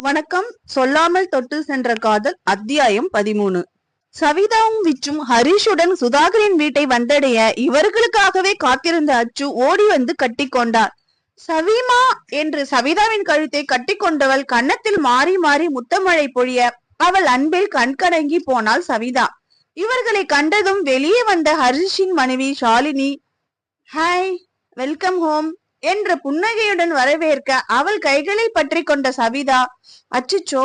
வணக்கம். சொல்லாமல் தொட்டு சென்ற காதல் அத்தியாயம் 13. சவிதாவும் விச்சும் ஹரிஷுடன் சுதாகரின் வீட்டை வந்தடைய இவர்களுக்காகவே காத்திருந்த அச்சு ஓடி வந்து கட்டி கொண்டார். சவிமா என்று சவிதாவின் கழுத்தை கட்டி கொண்டவள் கன்னத்தில் மாறி மாறி முத்தமழை பொழிய அவள் அன்பில் கண்கலங்கி போனாள் சவிதா. இவர்களை கண்டதும் வெளியே வந்த ஹரிஷின் மனைவி ஷாலினி, ஹாய், வெல்கம் ஹோம் என்ற புன்னகையுடன் வரவேற்க அவள் கைகளில் பற்றி கொண்ட சவிதா, அச்சச்சோ,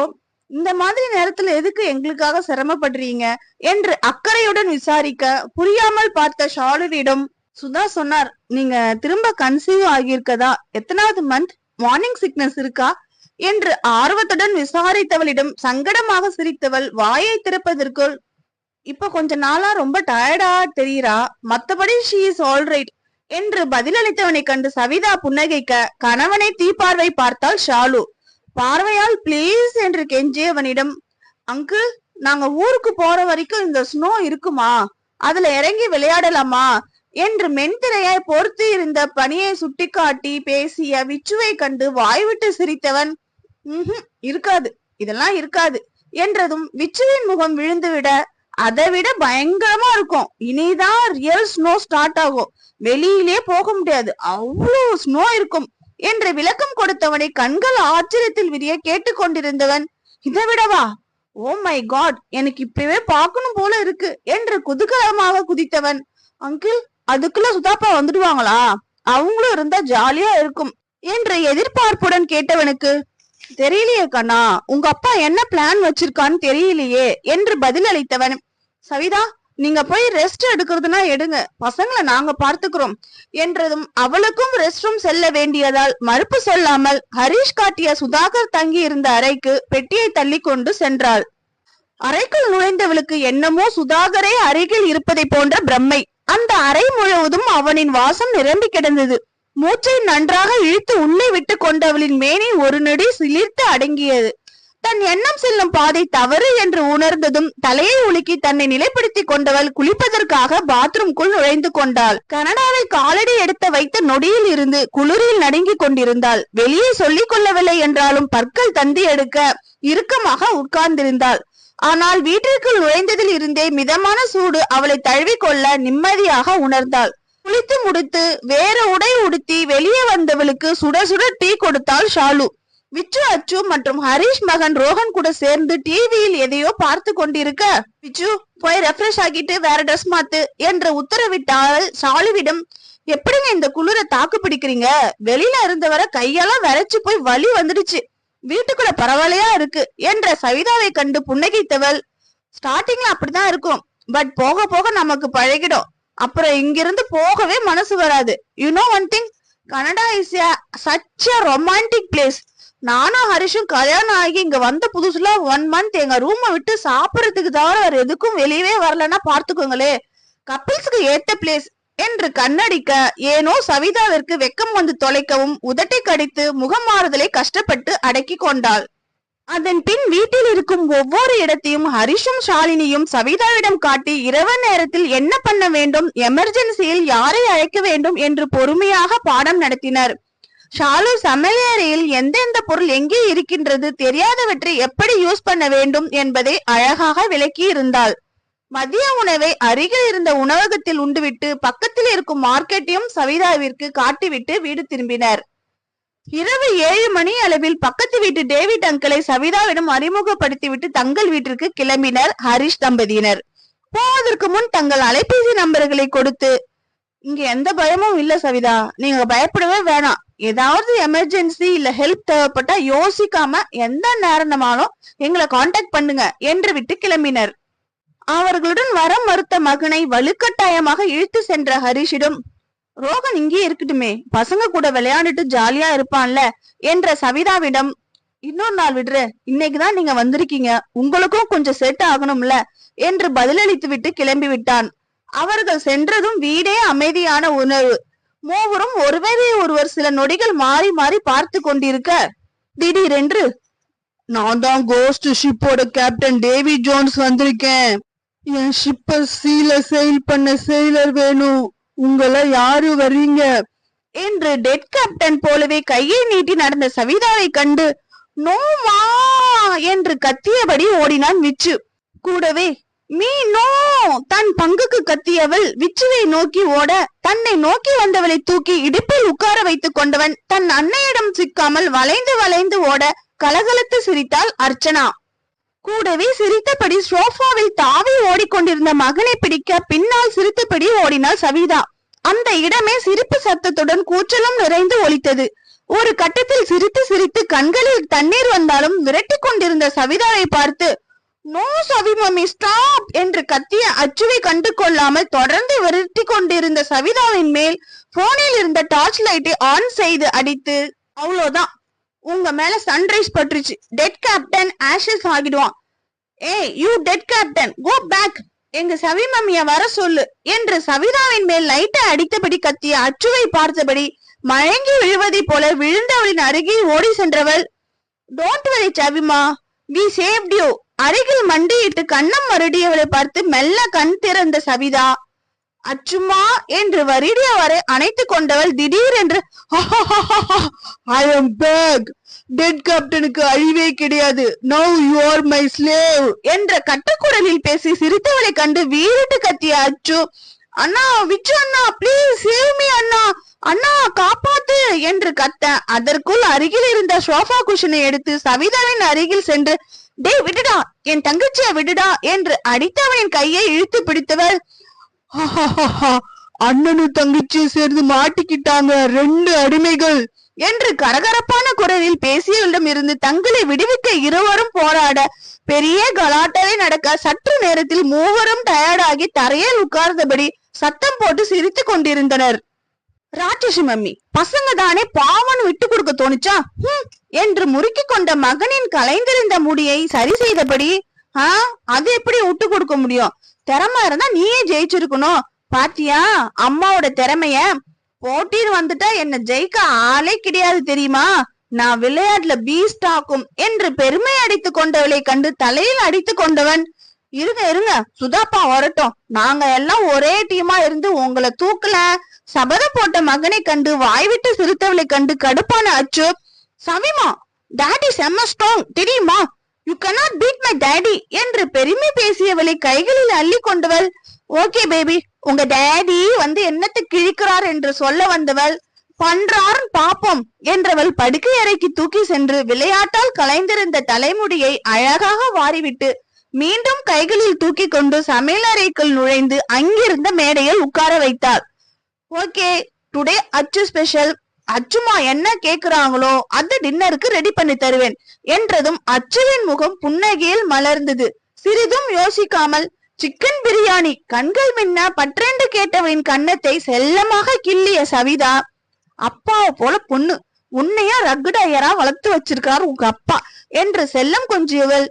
இந்த மாதிரி நேரத்துல எதுக்கு எங்களுக்காக சிரமப்படுறீங்க என்று அக்கறையுடன் விசாரிக்க புரியாமல் பார்த்த ஷாலினியிடம் சுதா சொன்னார், நீங்க திரும்ப கன்சீவ் ஆகியிருக்கதா, எத்தனாவது மந்த், மார்னிங் சிக்னஸ் இருக்கா என்று ஆர்வத்துடன் விசாரித்தவளிடம் சங்கடமாக சிரித்தவள் வாயை திறப்பதற்குள், இப்ப கொஞ்ச நாளா ரொம்ப டயர்டா தெரியுறா, மத்தபடி ஷீ இஸ் ஆல் ரைட் என்று பதிலளித்தவனை கண்டு சவிதா புன்னகைக்க கணவனை தீப்பார்வை பார்த்தாள் ஷாலு. பார்வையால் பிளீஸ் என்று கெஞ்சியவனிடம், அங்கிள், நாங்க ஊருக்கு போற வரைக்கும் இந்த ஸ்னோ இருக்குமா, அதுல இறங்கி விளையாடலாமா என்று மென்திரையாய் பொறுத்து இருந்த பனியை சுட்டிக்காட்டி பேசிய விச்சுவை கண்டு வாய்விட்டு சிரித்தவன், இருக்காது, இதெல்லாம் இருக்காது என்றதும் விச்சுவின் முகம் விழுந்துவிட, அதை விட பயங்கரமா இருக்கும், இனிதான் ரியல் ஸ்னோ ஸ்டார்ட் ஆகும், வெளியிலே போக முடியாது, அவ்வளவு ஸ்னோ இருக்கும் என்று விளக்கம் கொடுத்தவனை கண்கள் ஆச்சரியத்தில் விரிய கேட்டுக்கொண்டிருந்தவன், இதை விடவா, ஓ மை காட், எனக்கு இப்பவே பார்க்கணும் போல இருக்கு என்று குதூகலமாக குதித்தவன், அங்கிள், அதுக்குள்ள சுதாப்பா வந்துடுவாங்களா, அவங்களும் இருந்தா ஜாலியா இருக்கும் என்று எதிர்பார்ப்புடன் கேட்டவனுக்கு, தெரியலையே கண்ணா, உங்க அப்பா என்ன பிளான் வச்சிருக்கான்னு தெரியலையே என்று பதில் அளித்தவன், சவிதா, நீங்க போய் ரெஸ்ட் எடுக்கிறதுனா எடுங்க, பசங்களை நாங்க பார்த்துக்கிறோம் என்றதும் அவளுக்கும் ரெஸ்ட் ரூம் செல்ல வேண்டியதால் மறுப்பு சொல்லாமல் ஹரிஷ் காட்டிய சுதாகர் தங்கி இருந்த அறைக்கு பெட்டியை தள்ளி கொண்டு சென்றாள். அறைக்குள் நுழைந்தவளுக்கு என்னமோ சுதாகரே அருகில் இருப்பதை போன்ற பிரம்மை. அந்த அறை முழுவதும் அவனின் வாசம் நிரம்பி கிடந்தது. மூச்சை நன்றாக இழுத்து உள்ளே விட்டு கொண்டவளின் மேனி ஒரு நொடி சிலிர்த்து அடங்கியது. தன் எண்ணம் செல்லும் பாதை தவறு என்று உணர்ந்ததும் தலையை உலுக்கி தன்னை நிலைப்படுத்தி கொண்டவள் குளிப்பதற்காக பாத்ரூம்குள் நுழைந்து கொண்டாள். கனடாவில் காலடி எடுத்து வைத்த நொடியில் இருந்து குளிரில் நடுங்கிக் கொண்டிருந்தாள். வெளியே சொல்லிக் கொள்ளவில்லை என்றாலும் பற்கள் தந்தி எடுக்க இறுக்கமாக உட்கார்ந்திருந்தாள். ஆனால் வீட்டிற்குள் நுழைந்ததில் இருந்தே மிதமான சூடு அவளை தழுவிக்கொள்ள நிம்மதியாக உணர்ந்தாள். குளித்து முடித்து வேற உடை உடுத்தி வெளியே வந்தவளுக்கு சுட சுட டீ கொடுத்தாள் ஷாலு. விச்சு, அச்சு மற்றும் ஹரிஷ் மகன் ரோஹன் கூட சேர்ந்து டிவியில் எதையோ பார்த்து கொண்டிருக்க, விச்சு, போய் ரெஃப்ரெஷ் ஆகிட்டு வேற ட்ரெஸ் மாத்து என்று உத்தரவிட்டால் ஷாலுவிடம், எப்படிங்க இந்த குளிர தாக்கு பிடிக்கிறீங்க, வெளியில இருந்தவரை கையெல்லாம் வரைச்சு போய் வலி வந்துடுச்சு, வீட்டுக்குள்ள பரவாயில்லையா இருக்கு என்ற சவிதாவை கண்டு புன்னகைத்தவள், ஸ்டார்டிங்ல அப்படிதான் இருக்கும், பட் போக போக நமக்கு பழகிடும், அப்புறம் இங்கிருந்து போகவே மனசு வராது. You know one thing, Canada is such a romantic place. நானும் ஹரிஷும் கல்யாணம் ஆகி இங்க வந்த புதுசுல 1 மந்த் எங்க ரூமை விட்டு சாப்பிடறதுக்கு தவிர வேற எதுக்கும் வெளியவே வரலன்னா பார்த்துக்கோங்களே, கப்பிள்ஸ்க்கு ஏத்த பிளேஸ் என்று கண்ணடிக்க ஏனோ சவிதாவிற்கு வெக்கம் வந்து தொலைக்கவும் உதட்டை கடித்து முகம் மாறுதலை கஷ்டப்பட்டு அடக்கி கொண்டாள். அதன் பின் வீட்டில் இருக்கும் ஒவ்வொரு இடத்தையும் ஹரிஷும் ஷாலினியும் சவிதாவிடம் காட்டி இரவு நேரத்தில் என்ன பண்ண வேண்டும், எமர்ஜென்சியில் யாரை அழைக்க வேண்டும் என்று பொறுமையாக பாடம் நடத்தினர். ஷாலு சமையலறையில் எந்தெந்த பொருள் எங்கே இருக்கின்றது, தெரியாதவற்றை எப்படி யூஸ் பண்ண வேண்டும் என்பதை அழகாக விளக்கி இருந்தாள். மதிய உணவை அருகில் இருந்த உணவகத்தில் உண்டுவிட்டு பக்கத்தில் இருக்கும் மார்க்கெட்டையும் சவிதாவிற்கு காட்டிவிட்டு வீடு திரும்பினர். இரவு 7 மணி அளவில் பக்கத்து வீட்டு டேவிட் அங்கிளை சவிதாவிடம் அறிமுகப்படுத்திவிட்டு தங்கள் வீட்டிற்கு கிளம்பினர் ஹரிஷ் தம்பதியினர். போவதற்கு முன் தங்கள் அலைபேசி நம்பர்களை கொடுத்து, இங்க எந்த பயமும் இல்ல சவிதா, நீங்க பயப்படவே வேணாம், ஏதாவது எமர்ஜென்சி இல்ல ஹெல்ப் தேவைப்பட்டா யோசிக்காம எந்த நேரமாலும் எங்களை கான்டாக்ட் பண்ணுங்க என்று விட்டு கிளம்பினர். அவர்களுடன் வர மறுத்த மகனை வலுக்கட்டாயமாக இழுத்து சென்ற ஹரிஷிடம், ரோகன் இங்கே இருக்கட்டுமே, பசங்க கூட விளையாண்டுட்டு ஜாலியா இருப்பான்ல என்ற சவிதாவிடம், இன்னொரு நாள் விடுற, இன்னைக்குதான் நீங்க வந்திருக்கீங்க, உங்களுக்கும் கொஞ்சம் செட் ஆகணும்ல என்று பதிலளித்து விட்டு கிளம்பி விட்டான். அவர்கள் சென்றதும் வீடே அமைதியான உணர்வு. மூவரும் ஒருவரை ஒருவர் சில நொடிகள் மாறி மாறி பார்த்து கொண்டிருக்க, திடீரென்று, நான் தான் கோஸ்ட் ஷிப்போட கேப்டன் டேவிட் ஜோன்ஸ் வந்திருக்கேன், என் ஷிப்ப சீல செயில் பண்ண செயிலர் வேணும், உங்களை யாரு வர்றீங்க என்று டெட் கேப்டன் போலவே கையை நீட்டி நடந்த சவிதாவை கண்டு, நோமா என்று கத்தியபடி ஓடினான் விச்சு. கூடவே மீ நோ தன் பங்குக்கு கத்தியவள் விச்சுவை நோக்கி ஓட, தன்னை நோக்கி வந்தவளை தூக்கி இடுப்பில் உட்கார வைத்துக் கொண்டவன் தன் அன்னையிடம் சிக்காமல் வளைந்து வளைந்து ஓட கலகலத்து சிரித்தாள் அர்ச்சனா. கூடவே சிரித்தபடி சோஃபாவில் தாவி ஓடிக்கொண்டிருந்த மகனை பிடிக்க பின்னால் சிரித்தபடி ஓடினாள் சவிதா. அந்த இடமே சிரிப்பு சத்தத்துடன் கூச்சலும் நிறைந்து ஒலித்தது. ஒரு கட்டத்தில் சிரித்து சிரித்து கண்களில் தண்ணீர் வந்தாலும் விரட்டி கொண்டிருந்த சவிதாவை பார்த்து நோ சவி மம்மி ஸ்டாப் என்று கத்திய அச்சுவை கண்டு கொள்ளாமல் தொடர்ந்து விரட்டி கொண்டிருந்த சவிதாவின் மேல் போனில் இருந்த டார்ச் லைட்டை ஆன் செய்து அடித்து, அவ்வளவுதான், உங்க மேல சன்ரைஸ் பட்டுருச்சு, டெட் கேப்டன் ஆஷஸ் ஆகிடுவான். ஏய் you dead captain, go back, எங்க சவி மம்மிய வர சொல்லு என்று சவிதாவின் மேல் லைட்டை அடித்தபடி கத்திய அச்சுவை பார்த்தபடி மயங்கி விழுவதை போல விழுந்தவளின் அருகில் ஓடி சென்றவள், don't worry சவிமா, we saved you. அருகில் மண்டியிட்டு கண்ணம் மறுடியவளை பார்த்து மெல்ல கண் திறந்த சவிதா, அச்சுமா என்று வருடியவரை அணைத்து கொண்டவள் திடீரென்று ஐ அம் பேக், டெட் கேப்டனுக்கு அழிவே கிடையாது, now you are my slave என்ற கட்டுக்குரலில் பேசி சிரித்தவளை கண்டு வீறிட்டு கத்திய அச்சு, அண்ணா விச்சு அண்ணா பிளீஸ் சேவ் மீ அண்ணா, அண்ணா காப்பாத்து என்று கத்த, அதற்குள் அருகில் இருந்த சோஃபா குஷனை எடுத்து சவிதாவின் அருகில் சென்று, டே விடுடா, என் தங்கச்சிய விடுடா என்று அடித்தவனின் கையை இழுத்து பிடித்தவள், அண்ணனும் தங்கச்சியும் சேர்ந்து மாட்டிக்கிட்டாங்க, 2 அடிமைகள் என்று கரகரப்பான குரலில் பேசியவளிடம் இருந்து தங்களை விடுவிக்க இருவரும் போராட பெரிய கலாட்டவே நடக்க சற்று நேரத்தில் மூவரும் டயர்டாகி தரையில் உட்கார்ந்தபடி சத்தம் போட்டு சிரித்து கொண்டிருந்தனர். ராட்சசி மம்மி, பசங்க தானே பாவன் விட்டு கொடுக்க தோணுச்சா என்று முறுக்கி கொண்ட மகனின் கலைந்திருந்த முடியை சரி செய்தபடி, அது எப்படி விட்டு கொடுக்க முடியும், திறமை இருந்தா நீயே ஜெயிச்சிருக்கணும், பாத்தியா அம்மாவோட திறமைய, போட்டின்னு வந்துட்டா என்ன ஜெயிக்க ஆளே கிடையாது தெரியுமா, நான் விளையாட்டுல பீஸ்ட் ஆக்கும் என்று பெருமை அடித்துக் கொண்டவளை கண்டு தலையில் அடித்துக் கொண்டவன், இருங்க இருங்க சுதாப்பா வரட்டும், நாங்க எல்லாம் ஒரே டீமா இருந்து உங்களை தூக்கல. சபதம் போட்ட மகனை கண்டு வாய்விட்டு சிரித்தவளை கண்டு கடுப்பான அச்சு, சவிமா டாடி செம்ம ஸ்ட்ராங் தெரியுமா, you cannot beat my daddy என்று பெருமை பேசியவளை கைகளில் அள்ளி கொண்டவள், ஓகே பேபி, உங்க டாடி வந்து என்னத்தை கிழிக்கிறார் என்று சொல்ல வந்தவள், பண்றாருன்னு பாப்போம் என்றவள் படுக்கை அறைக்கு தூக்கி சென்று விளையாட்டால் கலைந்திருந்த தலைமுடியை அழகாக வாரிவிட்டு மீண்டும் கைகளில் தூக்கி கொண்டு சமையலறைக்குள் நுழைந்து அங்கிருந்த மேடையில் உட்கார வைத்தாள். ஓகே டுடே அச்சு ஸ்பெஷல், அச்சுமா என்ன கேக்குறாங்களோ அது டின்னருக்கு ரெடி பண்ணி தருவேன் என்றதும் அச்சுவின் முகம் புன்னகையில் மலர்ந்தது. சிறிதும் யோசிக்காமல் சிக்கன் பிரியாணி கண்கள் மின்ன பற்றென்று கேட்டவளின் கன்னத்தை செல்லமாக கிள்ளிய சவிதா, அப்பாவை போல பொண்ணு, உன்னையா ரகுடையரா வளர்த்து வச்சிருக்காரு உங்க அப்பா என்று செல்லம் கொஞ்சியவள்,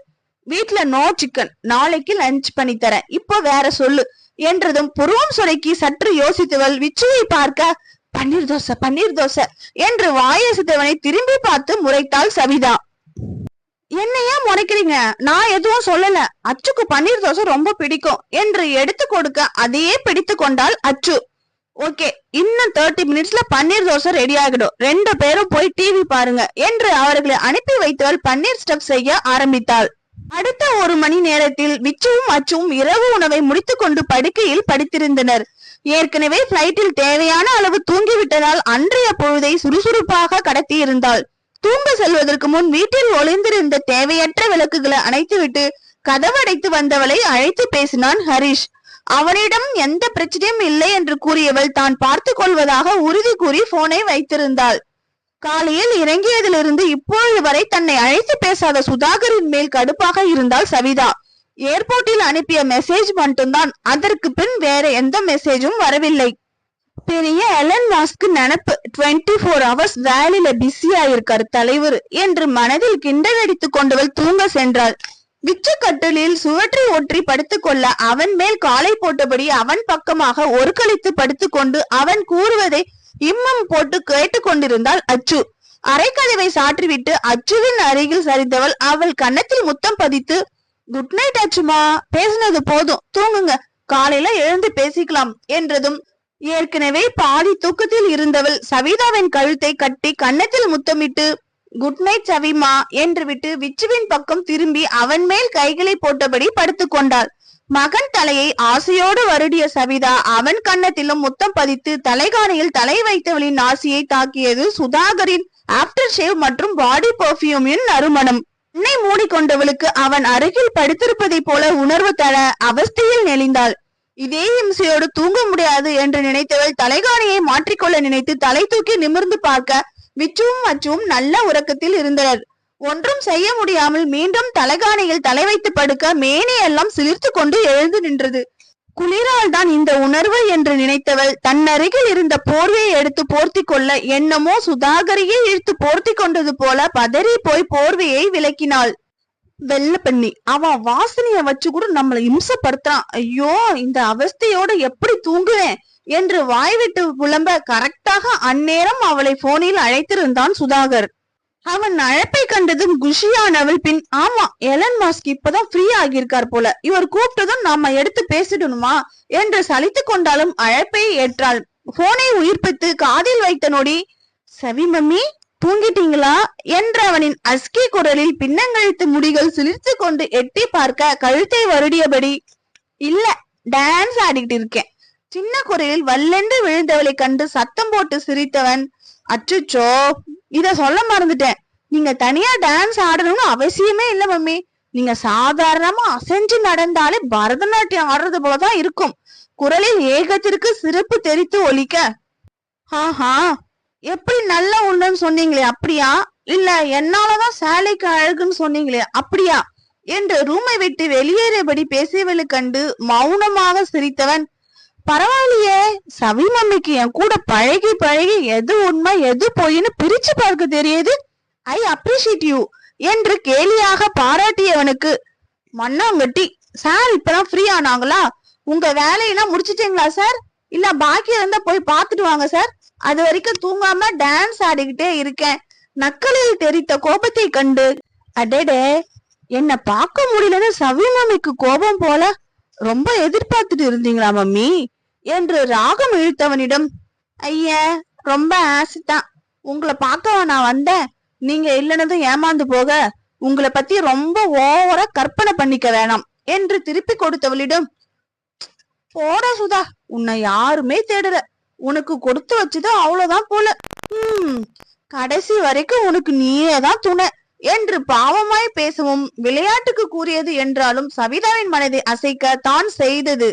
வீட்டுல நோ சிக்கன், நாளைக்கு லஞ்ச் பண்ணி தரேன், இப்போ வேற சொல்லு என்றதும் புருவம் சுரைக்கி சற்று யோசித்தவள் விச்சுவை பார்க்க, பன்னீர் தோசை பன்னீர் தோசை என்று வாயசித்தவனை திரும்பி பார்த்து முறைத்தாள் சவிதா. என்னையா முறைக்கிறீங்க, நான் எதுவும் சொல்லல, அச்சுக்கு பன்னீர் தோசை ரொம்ப பிடிக்கும் என்று எடுத்து கொடுக்க அதையே பிடித்து கொண்டாள் அச்சு. ஓகே, இன்னும் 30 மினிட்ஸ்ல பன்னீர் தோசை ரெடி ஆகிடும், 2 பேரும் போய் டிவி பாருங்க என்று அவர்களை அனுப்பி வைத்தவள் பன்னீர் ஸ்டஃப் செய்ய ஆரம்பித்தாள். அடுத்த 1 மணி நேரத்தில் விச்சுவும் அச்சுவும் இரவு உணவை முடித்துக் கொண்டு படுக்கையில் படுத்திருந்தனர். ஏற்கனவே பிளைட்டில் தேவையான அளவு தூங்கிவிட்டதால் அன்றைய பொழுதை சுறுசுறுப்பாக கடத்தி இருந்தாள். தூங்க செல்வதற்கு முன் வீட்டில் ஒளிந்திருந்த தேவையற்ற விளக்குகளை அணைத்துவிட்டு கதவடைத்து வந்தவளை அழைத்து பேசினான் ஹரிஷ். அவனிடம் எந்த பிரச்சனையும் இல்லை என்று கூறியவள் தான் பார்த்து கொள்வதாக உறுதி கூறி போனை வைத்திருந்தாள். காலையில் இறங்கியதிலிருந்து இப்பொழுது வரை தன்னை அழைத்து பேசாத சுதாகரின் மேல் கடுப்பாக இருந்தாள் சவிதா. ஏர்போர்ட்டில் அனுப்பிய மெசேஜ் மட்டும்தான், அதற்கு பின் வேற எந்த மெசேஜும் வரவில்லை. பெரிய எலன் மாஸ்க் நினப்பு, 24 ஹவர்ஸ் வேலையில பிஸியா இருக்காரு தலைவர் என்று மனதில் கிண்டல் அடித்துக் கொண்டவள் தூங்க சென்றாள். விச்சு கட்டிலில் சுவற்றை ஒற்றி படுத்துக்கொள்ள அவன் மேல் காலை போட்டபடி அவன் பக்கமாக ஒரு கழித்து படுத்துக்கொண்டு அவன் கூறுவதை இம்மம் போட்டு கேட்டுக் கொண்டிருந்தாள் அச்சு. அரைக்கதவை சாற்றிவிட்டு அச்சுவின் அருகில் சரிந்தவள் அவள் கன்னத்தில் முத்தம் பதித்து, குட் நைட் அச்சுமா, பேசினது போதும், தூங்குங்க, காலையில எழுந்து பேசிக்கலாம் என்றதும் ஏற்கனவே பாதி தூக்கத்தில் இருந்தவள் சவிதாவின் கழுத்தை கட்டி கன்னத்தில் முத்தமிட்டு, குட் நைட் சவிமா என்று விட்டு விச்சுவின் பக்கம் திரும்பி அவன் மேல் கைகளை போட்டபடி படுத்துக் கொண்டாள். மகன் தலையை ஆசையோடு வருடிய சவிதா அவன் கன்னத்திலும் முத்தம் பதித்து தலைகாணியில் தலை வைத்தவளின் ஆசையை தாக்கியது சுதாகரின் ஆப்டர் ஷேவ் மற்றும் பாடி பெர்ஃபியூமின் நறுமணம். கண்ணை மூடிக்கொண்டவளுக்கு அவன் அருகில் படுத்திருப்பதை போல உணர்வு தர அவஸ்தையில் நெளிந்தாள். இதே இம்சையோடு தூங்க முடியாது என்று நினைத்தவள் தலைகாணியை மாற்றிக்கொள்ள நினைத்து தலை தூக்கி நிமிர்ந்து பார்க்க விச்சுவும் அச்சுவும் நல்ல உறக்கத்தில் இருந்தனர். ஒன்றும் செய்ய முடியாமல் மீண்டும் தலைகாணியில் தலை வைத்து படுக்க மேனியெல்லாம் சிலிர்த்து கொண்டு எழுந்து நின்றது. குளிரால் தான் இந்த உணர்வு என்று நினைத்தவள் தன் அருகில் இருந்த போர்வையை எடுத்து போர்த்தி கொள்ள என்னமோ சுதாகரையே இழுத்து போர்த்தி கொண்டது போல பதறி போய் போர்வையை விலக்கினாள். வெள்ள பண்ணி அவன் வாசனைய வச்சு கூட நம்மளை இம்சப்படுத்துறான். ஐயோ, இந்த அவஸ்தையோட எப்படி தூங்குவேன் என்று வாய்விட்டு புலம்ப கரெக்டாக அந்நேரம் அவளை போனில் அழைத்திருந்தான் சுதாகர். அவன் அழைப்பை கண்டதும் குஷியானவள் பின், ஆமா, எலன் மாஸ்க் இப்பதான் ஃப்ரீ ஆகியிருக்கார் போல, இவர் கூப்பிட்டதும் நாம எடுத்து பேசிடணுமா என்று சலித்து கொண்டாலும் அழைப்பை ஏற்றாள். போனை உயிர்ப்பித்து காதில் வைத்த நொடி, சவி மம்மி தூங்கிட்டீங்களா என்ற அவனின் அஸ்கி குரலில் பின்னங்கழித்து முடிகள் சிலிர்த்து கொண்டு எட்டி பார்க்க கழுத்தை வருடியபடி, இல்ல, டான்ஸ் ஆடிக்கிட்டு இருக்கேன். சின்ன குரலில் வல்லென்று விழுந்தவளை கண்டு சத்தம் போட்டு சிரித்தவன், அச்சுச்சோ, இத சொல்ல மறந்துட்டேன், நீங்க தனியா டான்ஸ் ஆடணும்னு அவசியமே இல்ல மம்மி, நீங்க சாதாரணமா அசைஞ்சு நடந்தாலே பரதநாட்டியம் ஆடுறது போலதான் இருக்கும். குரலில் ஏகத்திற்கு சிறப்பு தெரித்து ஒலிக்க, ஆஹா, எப்படி நல்ல உண்டுன்னு சொன்னீங்களே அப்படியா, இல்ல என்னாலதான் சாலைக்கு அழகுன்னு சொன்னீங்களே அப்படியா என்று ரூமை விட்டு வெளியேறியபடி பேசியவளை கண்டு மௌனமாக சிரித்தவன், பரவாயில்லையே, சவி மம்மிக்கு என் கூட பழகி பழகி எது உண்மை எது பொய்ன்னு பிரிச்சு பார்க்க தெரியுது, ஐ அப்ரிஷியேட் யூ என்று கேலியாக பாராட்டியவனுக்கு, மண்ணாங்கட்டி, சார் இப்பதான் ஃப்ரீ ஆனாங்களா, உங்க வேலையெல்லாம் முடிச்சிட்டீங்களா சார், இல்ல பாக்கி இருந்தா போய் பாத்துட்டு வாங்க சார், அது வரைக்கும் தூங்காம டான்ஸ் ஆடிக்கிட்டே இருக்கேன். நக்கலில் தெரித்த கோபத்தை கண்டு, அடேடே, என்ன பார்க்க முடியலன்னு சவி மம்மிக்கு கோபம் போல, ரொம்ப எதிர்பார்த்துட்டு இருந்தீங்களா மம்மி என்று ராகம் இழுத்தவனிடம், ஐய, ரொம்ப ஆசைதான், உங்களை பார்க்க நான் வந்தேன், நீங்க இல்லைன்னதும் ஏமாந்து போக உங்களை பத்தி ரொம்ப ஓவரா கற்பனை பண்ணிக்க வேணாம் என்று திருப்பி கொடுத்தவளிடம், போட சுதா, உன்னை யாருமே தேடல, உனக்கு கொடுத்து வச்சது அவ்வளவுதான் போல, கடைசி வரைக்கும் உனக்கு நீயேதான் துணை என்று பாவமாய் பேசவும் விளையாட்டுக்கு கூறியது என்றாலும் சவிதாவின் மனதை அசைக்க தான் செய்தது.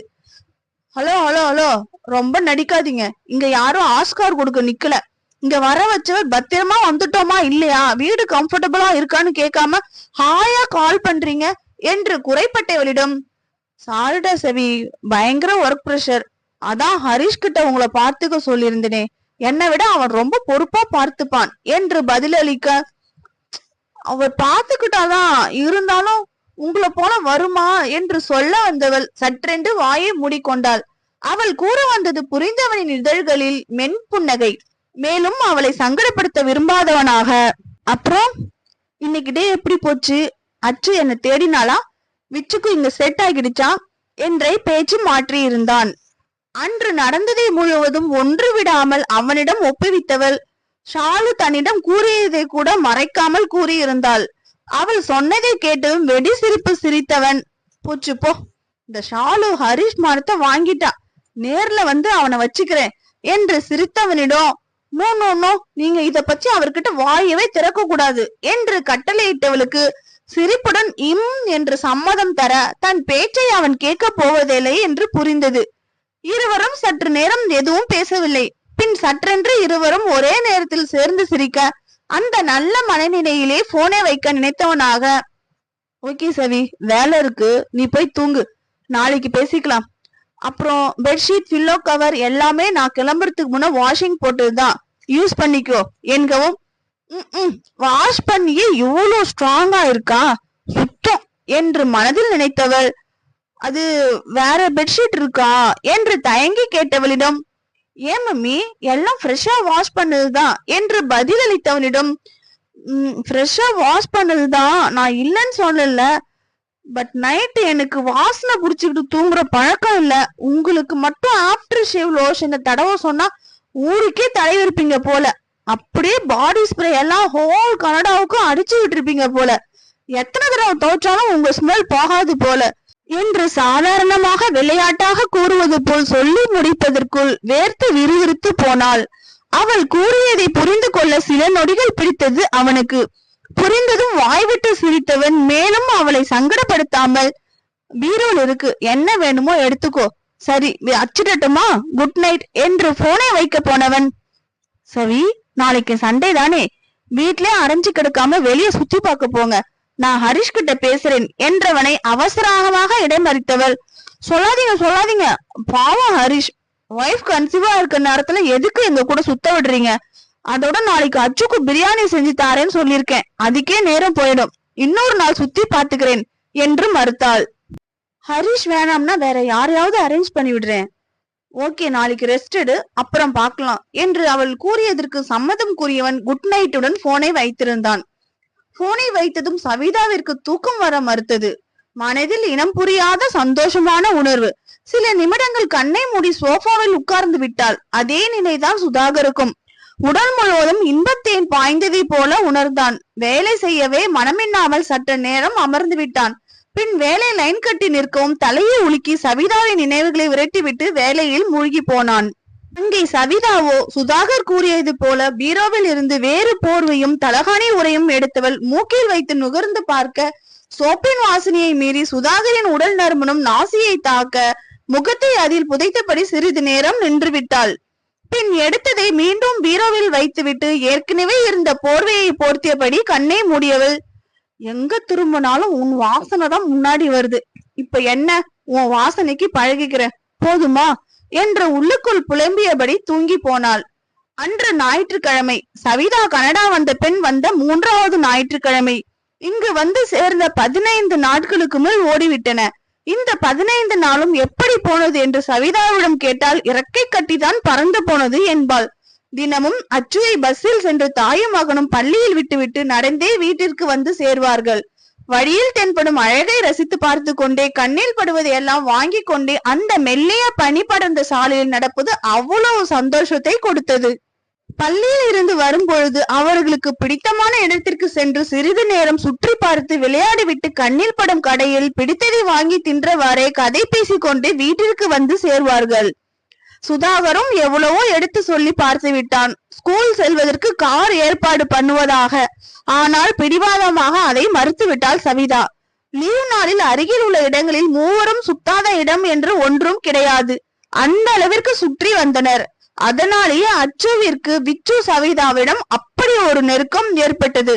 ஹலோ ஹலோ ஹலோ, ரொம்ப நடிக்காதீங்க, இங்க யாரும் ஆஸ்கார் கொடுக்க நிக்கல, இங்க வர வச்சவர் பத்திரமா வந்துட்டோமா இல்லையா, வீடு கம்ஃபர்டபுளா இருக்கான்னு கேட்காம ஹாயா கால் பண்றீங்க என்று குறைப்பட்டவளிடம், சாரிடா செவி, பயங்கர ஒர்க் பிரஷர், அதான் ஹரிஷ் கிட்ட உங்களை பார்த்துக்க சொல்லியிருந்தேனே, என்னை விட அவன் ரொம்ப பொறுப்பா பார்த்துப்பான் என்று பதிலளிக்க, அவர் பார்த்துக்கிட்டாதான், இருந்தாலும் உங்களை போல வருமா என்று சொல்ல வந்தவள் சற்றென்று வாயை மூடிக்கொண்டாள். அவள் கூற வந்தது புரிந்தவனின் இதழ்களில் மென்புன்னகை. மேலும் அவளை சங்கடப்படுத்த விரும்பாதவனாக, அப்புறம் இன்னைக்கு டே எப்படி போச்சு, அச்சு என்ன தேடினாளா, விச்சுக்கு இங்க செட் ஆகிடுச்சா என்றே பேச்சு மாற்றி இருந்தான். அன்று நடந்ததை முழுவதும் ஒன்று விடாமல் அவனிடம் ஒப்புவித்தவள் ஷாலு தன்னிடம் கூறியதை கூட மறைக்காமல் கூறியிருந்தாள். அவள் சொன்னதை கேட்டதும் வெடி சிரிப்பு சிரித்தவன், போச்சு போ, இந்த ஷாலு ஹரிஷ் மானத்தை வாங்கிட்டா, நேர்ல வந்து அவனை வச்சுக்கிறேன் என்று சிரித்தவனிடம், நோ, நீங்க இத பத்தி அவர்கிட்ட வாயவே திறக்க கூடாது என்று கட்டளையிட்டவளுக்கு சிரிப்புடன் என்று சம்மதம் தர தன் பேச்சை அவன் கேட்க போவதில்லை என்று புரிந்தது. இருவரும் சற்று நேரம் எதுவும் பேசவில்லை. பின் சற்றென்று இருவரும் ஒரே நேரத்தில் சேர்ந்து சிரிக்க அந்த நல்ல மனநிலையிலே போனை வைக்க நினைத்தவனாக, ஓகே சவி, வேலை இருக்கு, நீ போய் தூங்கு, நாளைக்கு பேசிக்கலாம், அப்புறம் பெட்ஷீட் பில்லோ கவர் எல்லாமே நான் கிளம்புறதுக்கு முன்ன வாஷிங் போட்டதுதான், யூஸ் பண்ணிக்கோ என்கவும், வாஷ் பண்ணியே இவ்வளவு ஸ்ட்ராங்கா இருக்கா, சுத்தம் என்று மனதில் நினைத்தவள், அது வேற பெட்ஷீட் இருக்கா என்று தயங்கி கேட்டவளிடம், ஏன் மம்மி, எல்லாம் ஃப்ரெஷ்ஷா வாஷ் பண்ணதுதான் என்று பதில் அளித்தவனிடம், ஃப்ரெஷ்ஷா வாஷ் பண்ணதுதான், நான் இல்லைன்னு சொல்லல, பட் நைட் எனக்கு வாசனை புடிச்சுக்கிட்டு தூங்குற பழக்கம் இல்ல, உங்களுக்கு மட்டும் ஆப்டர் ஷேவ் லோஷனை தடவை சொன்னா ஊருக்கே தலைவிருப்பீங்க போல அப்படியே பாடி ஸ்ப்ரே எல்லாம் ஹோல் கனடாவுக்கும் அடிச்சு விட்டுருப்பீங்க போல. எத்தனை தடவை தோற்றாலும் உங்க ஸ்மெல் போகாது போல என்று சாதாரணமாக விளையாட்டாக கூறுவது போல் சொல்லி முடிப்பதற்குள் வேர்த்து விறுவிறுத்து போனாள். அவள் கூறியதை புரிந்து கொள்ள சில நொடிகள் பிடித்தது அவனுக்கு. புரிந்ததும் வாய்விட்டு சிரித்தவன் மேலும் அவளை சங்கடப்படுத்தாமல், பீரோல் இருக்கு, என்ன வேணுமோ எடுத்துக்கோ, சரி அச்சிடட்டுமா, குட் நைட் என்று போனை வைக்க போனவன், சவி நாளைக்கு சண்டே தானே, வீட்லயே அரைஞ்சு கிடக்காம வெளியே சுத்தி பார்க்க போங்க, நான் ஹரிஷ் கிட்ட பேசுறேன் என்றவனை அவசரமாக இடைமறித்தவள், சொல்லாதீங்க சொல்லாதீங்க, பாவம் ஹரிஷ், வைஃப் கன்சீவா இருக்க நேரத்துல எதுக்கு எங்க கூட சுத்த விடுறீங்க, அதோட நாளைக்கு அச்சுக்கு பிரியாணி செஞ்சு தாரேன்னு சொல்லியிருக்கேன், அதுக்கே நேரம் போயிடும், இன்னொரு நாள் சுத்தி பாத்துக்கிறேன் என்று மறுத்தாள். ஹரிஷ் வேணாம்னா வேற யாரையாவது அரேஞ்ச் பண்ணி விடுறேன், ஓகே நாளைக்கு ரெஸ்ட் எடு, அப்புறம் பார்க்கலாம் என்று அவள் கூறியதற்கு சம்மதம் கூறியவன் குட் நைட்டுடன் போனை வைத்திருந்தான். போனை வைத்ததும் சவிதாவிற்கு தூக்கம் வர மறுத்தது. மனதில் இனம் புரியாத சந்தோஷமான உணர்வு. சில நிமிடங்கள் கண்ணை மூடி சோஃபாவில் உட்கார்ந்து விட்டாள். அதே நிலைதான் சுதாகருக்கும். உடல் முழுவதும் இன்பத்தேன் பாய்ந்ததை போல உணர்ந்தான். வேலை செய்யவே மனமின்னாமல் சற்று நேரம் அமர்ந்து விட்டான். பின் வேலை லைன் கட்டி நிற்கவும் தலையை உலுக்கி சவிதாவின் நினைவுகளை விரட்டிவிட்டு வேலையில் மூழ்கி போனான். அங்கே சவிதாவோ சுதாகர் கூறியது போல பீரோவில் இருந்து வேறு போர்வையும் தலகாணி உரையும் எடுத்தவள் மூக்கில் வைத்து நுகர்ந்து பார்க்க, சோப்பின் வாசனையை மீறி சுதாகரின் உடல் நறுமணம் நாசியை தாக்க, முகத்தை அதில் புதைத்தபடி சிறிது நேரம் நின்று விட்டாள். பின் எடுத்ததை மீண்டும் பீரோவில் வைத்துவிட்டு ஏற்கனவே இருந்த போர்வையை போர்த்தியபடி கண்ணை மூடியவள், எங்க திரும்பினாலும் உன் வாசனை தான் முன்னாடி வருது, இப்ப என்ன உன் வாசனைக்கு பழகிக்கிறேன் போதுமா என்று உள்ளுக்குள் புலம்பியபடி தூங்கி போனாள். அன்று ஞாயிற்றுக்கிழமை. சவிதா கனடா வந்த பெண் வந்த 3வது ஞாயிற்றுக்கிழமை. இங்கு வந்து சேர்ந்த 15 நாட்களுக்கு மேல் ஓடிவிட்டன. இந்த 15 நாளும் எப்படி போனது என்று சவிதாவிடம் கேட்டால் இறக்கை கட்டிதான் பறந்து போனது என்பாள். தினமும் அச்சுவை பஸ்ஸில் சென்று தாயும் மகனும் பள்ளியில் விட்டுவிட்டு நடந்தே வீட்டிற்கு வந்து சேர்வார்கள். வழியில் தென்படும் அழகை ரசித்து பார்த்து கொண்டே கண்ணில் படுவதை எல்லாம் வாங்கி கொண்டே அந்த மெல்லிய பனி படர்ந்த சாலையில் நடப்பது அவ்வளவு சந்தோஷத்தை கொடுத்தது. பள்ளியில் இருந்து வரும்பொழுது அவர்களுக்கு பிடித்தமான இடத்திற்கு சென்று சிறிது நேரம் சுற்றி பார்த்து விளையாடிவிட்டு கண்ணில் படும் கடையில் பிடித்ததை வாங்கி தின்றவாறே கதை பேசிக்கொண்டு வீட்டிற்கு வந்து சேர்வார்கள். சுதாகரும் எவ்வளவோ எடுத்து சொல்லி பார்த்து விட்டான், ஸ்கூல் செல்வதற்கு கார் ஏற்பாடு பண்ணுவதாக. ஆனால் பிடிவாதமாக அதை மறுத்து விட்டாள் சவிதா. லீவ் நாளில் அருகில் உள்ள இடங்களில் மூவரும் சுத்தாத இடம் என்று ஒன்றும் கிடையாது. அந்த அளவிற்கு சுற்றி வந்தனர். அதனாலேயே அச்சுவிற்கு விச்சு சவிதாவிடம் அப்படி ஒரு நெருக்கம் ஏற்பட்டது.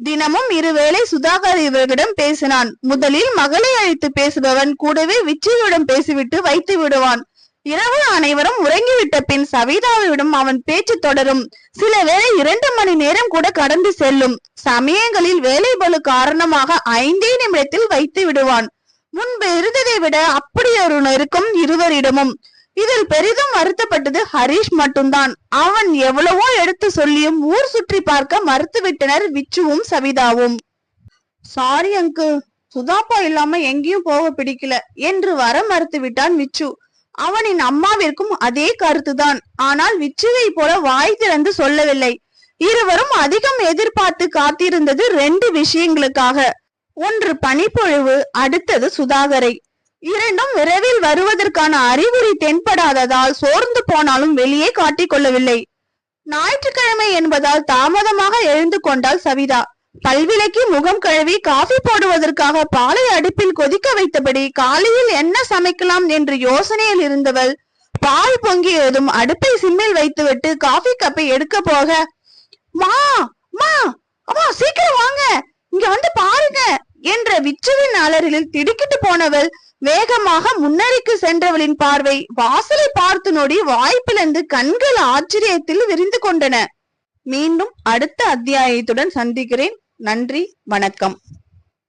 தினமும் இருவேளை சுதாகர் இவர்களிடம் பேசினான். முதலில் மகளை அழைத்து பேசுபவன் கூடவே விச்சுவிடம் பேசிவிட்டு வைத்து விடுவான். இரவு அனைவரும் உறங்கிவிட்ட பின் சவிதாவிடம் அவன் பேச்சு தொடரும். சில வேளை 2 மணி நேரம் கூட கடந்து செல்லும். சமயங்களில் வேலை பளு காரணமாக 5 நிமிடத்தில் வைத்து விடுவான். முன்பு இருந்ததை விட அப்படி ஒரு நெருக்கம் இருவரிடமும். இதில் பெரிதும் வருத்தப்பட்டது ஹரிஷ் மட்டும்தான். அவன் எவ்வளவோ எடுத்து சொல்லியும் ஊர் சுற்றி பார்க்க மறுத்து விட்டனர் விச்சுவும் சவிதாவும். சாரி அங்கிள், சுதாப்பா இல்லாம எங்கேயும் போக பிடிக்கல என்று வர மறுத்து விட்டான் விச்சு. அவனின் அம்மாவிற்கும் அதே கருத்துதான். ஆனால் விச்சுவை போல வாய் திறந்து சொல்லவில்லை. இருவரும் அதிகம் எதிர்பார்த்து காத்திருந்தது 2 விஷயங்களுக்காக. ஒன்று பனிப்பொழிவு, அடுத்தது சுதாகரை. இரண்டும் விரைவில் வருவதற்கான அறிகுறி தென்படாததால் சோர்ந்து போனாலும் வெளியே காட்டிக் கொள்ளவில்லை. ஞாயிற்றுக்கிழமை என்பதால் தாமதமாக எழுந்து கொண்டாள் சவிதா. பல்விளக்கி முகம் கழுவி காஃபி போடுவதற்காக பாலை அடுப்பில் கொதிக்க வைத்தபடி காலையில் என்ன சமைக்கலாம் என்று யோசனையில் இருந்தவள் பால் பொங்கியதும் அடுப்பை சிம்மில் வைத்துவிட்டு காஃபி கப்பை எடுக்க போக, மா மா அம்மா சீக்கிரம் வாங்க, இங்க வந்து பாருங்க என்ற விச்சுவின் அலறலில் திடுக்கிட்டு போனவள் வேகமாக முன்னறிக்கு சென்றவளின் பார்வை வாசலை பார்த்து நொடி வாய்ப்பிழந்து கண்கள் ஆச்சரியத்தில் விரிந்து கொண்டன. மீண்டும் அடுத்த அத்தியாயத்துடன் சந்திக்கிறேன். நன்றி, வணக்கம்.